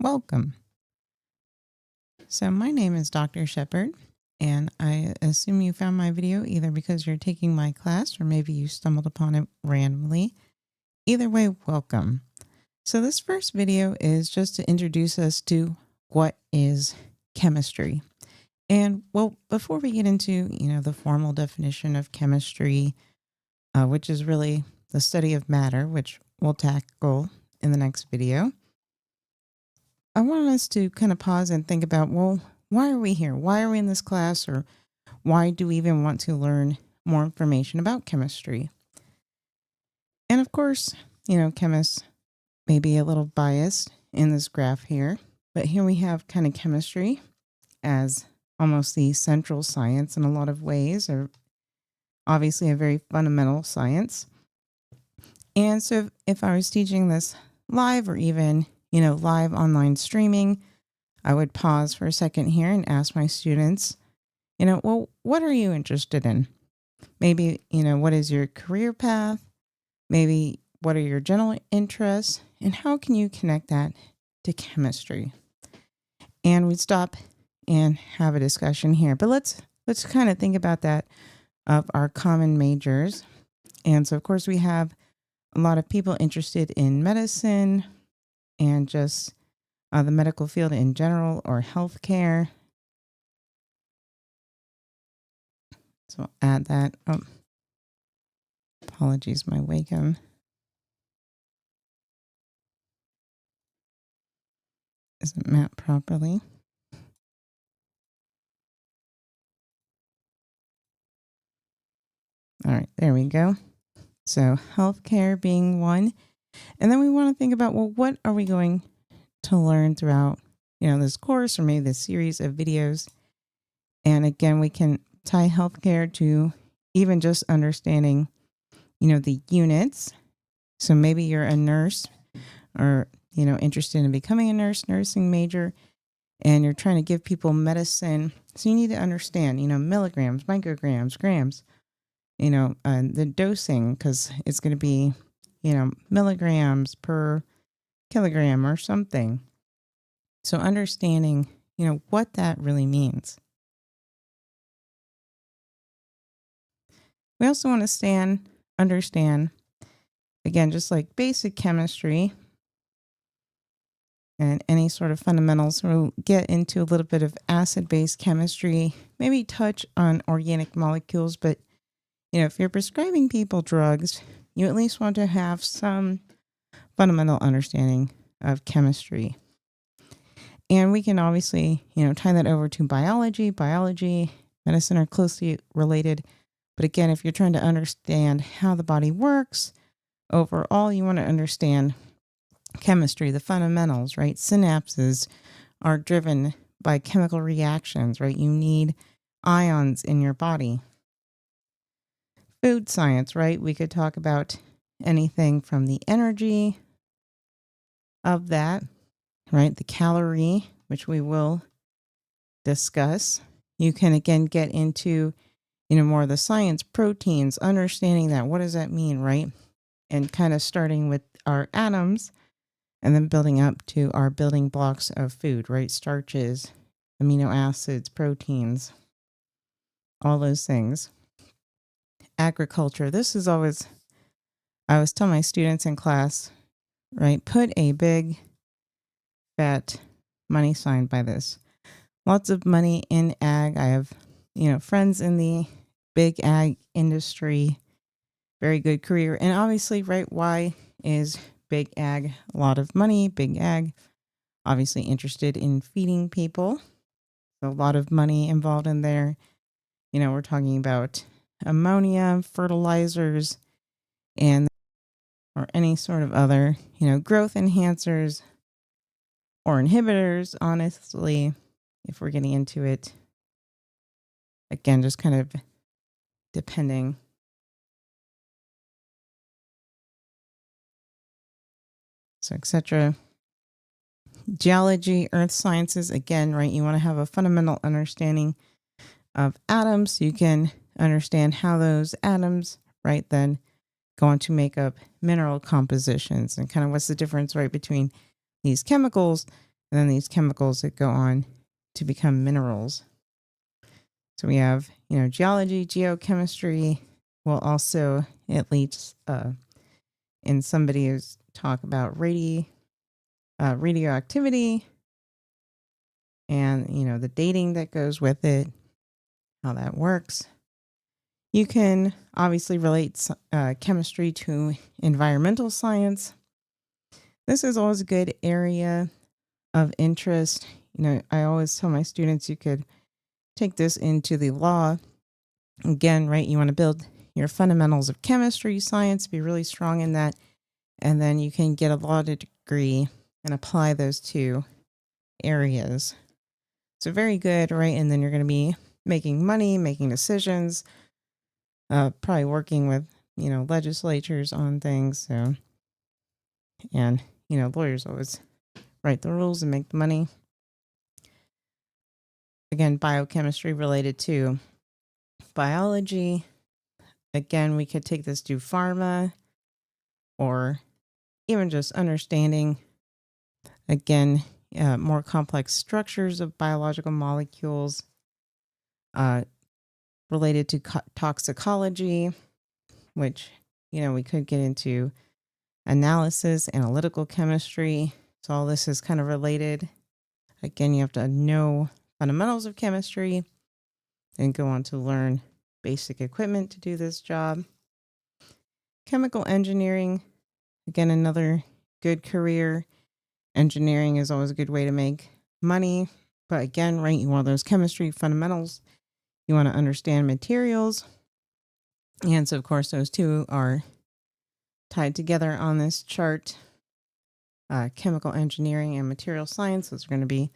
Welcome. So, my name is Dr. Shepard, and I assume you found my video either because you're taking my class or maybe you stumbled upon it randomly. Either way, welcome. So, this first video is just to introduce us to what is chemistry. And well, before we get into, the formal definition of chemistry, which is really the study of matter, which we'll tackle in the next video, I want us to kind of pause and think about, well, why are we here? Why are we in this class? Or why do we even want to learn more information about chemistry? And of course, chemists may be a little biased in this graph here, but here we have kind of chemistry as almost the central science in a lot of ways, or obviously a very fundamental science. And so if I was teaching this live or even live online streaming, I would pause for a second here and ask my students, well, what are you interested in? Maybe, what is your career path? Maybe what are your general interests? And how can you connect that to chemistry? And we'd stop and have a discussion here. But let's kind of think about that of our common majors. And so, of course, we have a lot of people interested in medicine and just the medical field in general or healthcare. So I'll add that. Oh, apologies, my Wacom isn't mapped properly. All right, there we go. So healthcare being one. And then we want to think about, well, what are we going to learn throughout, this course or maybe this series of videos? And again, we can tie healthcare to even just understanding, the units. So maybe you're a nurse or, interested in becoming a nurse, nursing major, and you're trying to give people medicine. So you need to understand, milligrams, micrograms, grams, the dosing, because it's going to be, milligrams per kilogram or something. So understanding, what that really means. We also want to understand, again, just like basic chemistry and any sort of fundamentals. We'll get into a little bit of acid-base chemistry, maybe touch on organic molecules, but, if you're prescribing people drugs, you at least want to have some fundamental understanding of chemistry. And we can obviously, tie that over to biology. Biology, medicine are closely related. But again, if you're trying to understand how the body works, overall, you want to understand chemistry, the fundamentals, right? Synapses are driven by chemical reactions, right? You need ions in your body. Food science, right? We could talk about anything from the energy of that, right? The calorie, which we will discuss. You can again get into, more of the science, proteins, understanding that. What does that mean, right? And kind of starting with our atoms and then building up to our building blocks of food, right? Starches, amino acids, proteins, all those things. Agriculture. This is always, I always tell my students in class, right? Put a big fat money sign by this. Lots of money in ag. I have, friends in the big ag industry, very good career. And obviously, right, why is big ag a lot of money? Big ag, obviously interested in feeding people. So a lot of money involved in there. We're talking about ammonia, fertilizers, and or any sort of other, growth enhancers or inhibitors, honestly, if we're getting into it. Again, just kind of depending. So, etc. Geology, earth sciences, again, right? You want to have a fundamental understanding of atoms. So you can understand how those atoms, right, then go on to make up mineral compositions and kind of what's the difference, right, between these chemicals And then these chemicals that go on to become minerals. So we have, geology, geochemistry. We'll also, at least in somebody's talk about radioactivity and, the dating that goes with it, how that works. You can obviously relate chemistry to environmental science. This is always a good area of interest. I always tell my students you could take this into the law. Again, right, you want to build your fundamentals of chemistry, science, be really strong in that. And then you can get a law degree and apply those two areas. So very good, right? And then you're going to be making money, making decisions, probably working with, legislatures on things. So, and, lawyers always write the rules and make the money. Again, biochemistry related to biology. Again, we could take this to pharma or even just understanding, again, more complex structures of biological molecules related to toxicology, which, we could get into analysis, analytical chemistry. So all this is kind of related. Again, you have to know fundamentals of chemistry and go on to learn basic equipment to do this job. Chemical engineering, again, another good career. Engineering is always a good way to make money. But again, right, you want those chemistry fundamentals. You want to understand materials. And so, of course, those two are tied together on this chart. Chemical engineering and material science, those are going to be,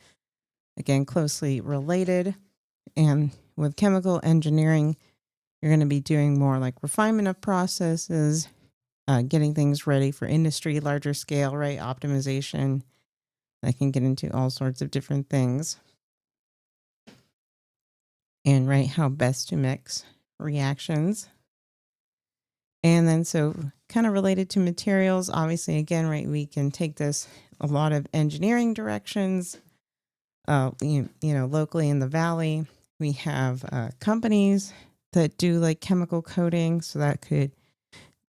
again, closely related. And with chemical engineering, you're going to be doing more like refinement of processes, getting things ready for industry, larger scale, right? Optimization. I can get into all sorts of different things. And right, how best to mix reactions. And then so kind of related to materials, obviously, again, right, we can take this a lot of engineering directions. Locally in the valley, we have companies that do like chemical coating. So that could,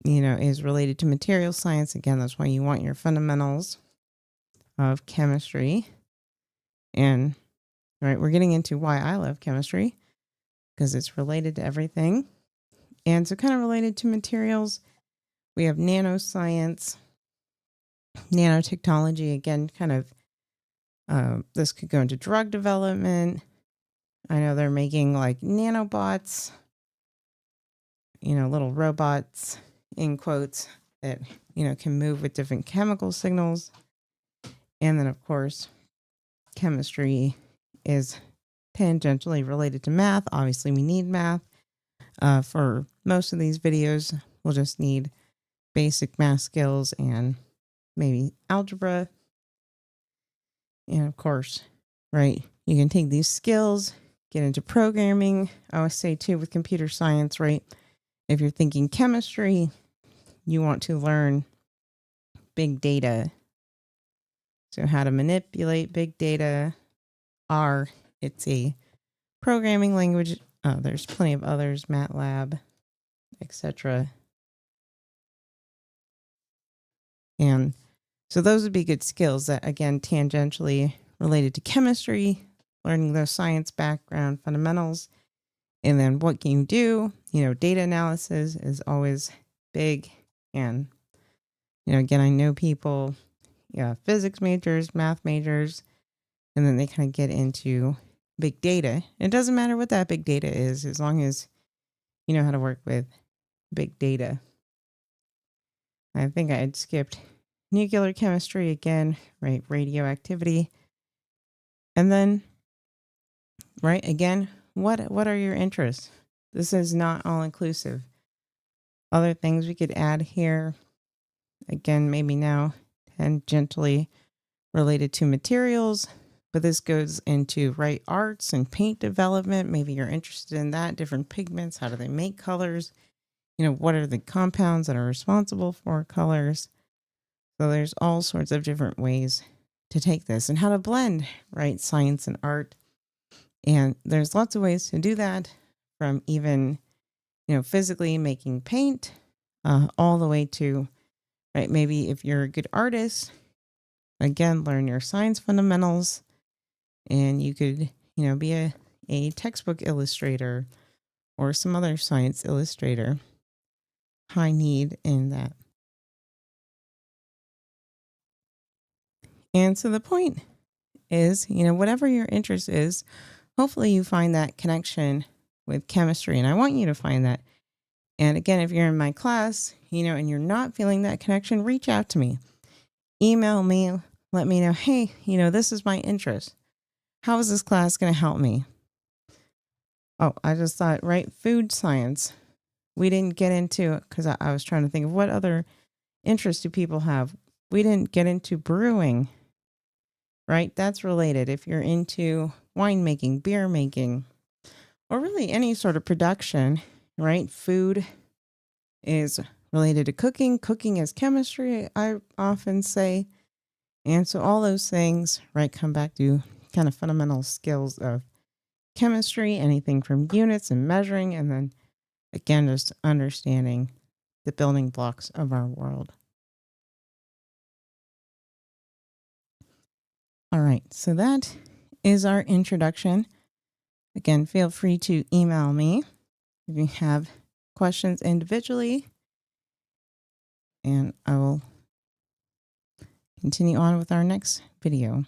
is related to material science. Again, that's why you want your fundamentals of chemistry. And right, we're getting into why I love chemistry because it's related to everything. And so kind of related to materials, we have nanoscience, nanotechnology. Again, kind of this could go into drug development. I know they're making like nanobots, little robots in quotes that, can move with different chemical signals. And then, of course, chemistry is tangentially related to math. Obviously, we need math. For most of these videos, we'll just need basic math skills and maybe algebra. And of course, right, you can take these skills, get into programming. I always say too with computer science, right, if you're thinking chemistry, you want to learn big data. So how to manipulate big data. R, it's a programming language. There's plenty of others, MATLAB, etc. And so those would be good skills that, again, tangentially related to chemistry, learning those science background fundamentals. And then what can you do? Data analysis is always big. And, again, I know people, physics majors, math majors, and then they kind of get into big data. It doesn't matter what that big data is, as long as you know how to work with big data. I think I had skipped nuclear chemistry again, right? Radioactivity. And then, right, again, what are your interests? This is not all inclusive. Other things we could add here, again, maybe now tangentially related to materials, but this goes into, right, arts and paint development. Maybe you're interested in that, different pigments, how do they make colors? What are the compounds that are responsible for colors? So there's all sorts of different ways to take this and how to blend, right, science and art. And there's lots of ways to do that, from even, physically making paint, all the way to, right, maybe if you're a good artist, again, learn your science fundamentals, and you could, be a textbook illustrator or some other science illustrator. High need in that. And so the point is, whatever your interest is, hopefully you find that connection with chemistry. And I want you to find that. And again, if you're in my class, and you're not feeling that connection, reach out to me. Email me, let me know, hey, this is my interest. How is this class going to help me? Oh, I just thought, right, food science. We didn't get into it because I was trying to think of what other interests do people have. We didn't get into brewing, right? That's related. If you're into winemaking, beer making, or really any sort of production, right? Food is related to cooking. Cooking is chemistry, I often say. And so all those things, right, come back to kind of fundamental skills of chemistry, anything from units and measuring, and then again, just understanding the building blocks of our world. All right, so that is our introduction. Again, feel free to email me if you have questions individually, and I will continue on with our next video.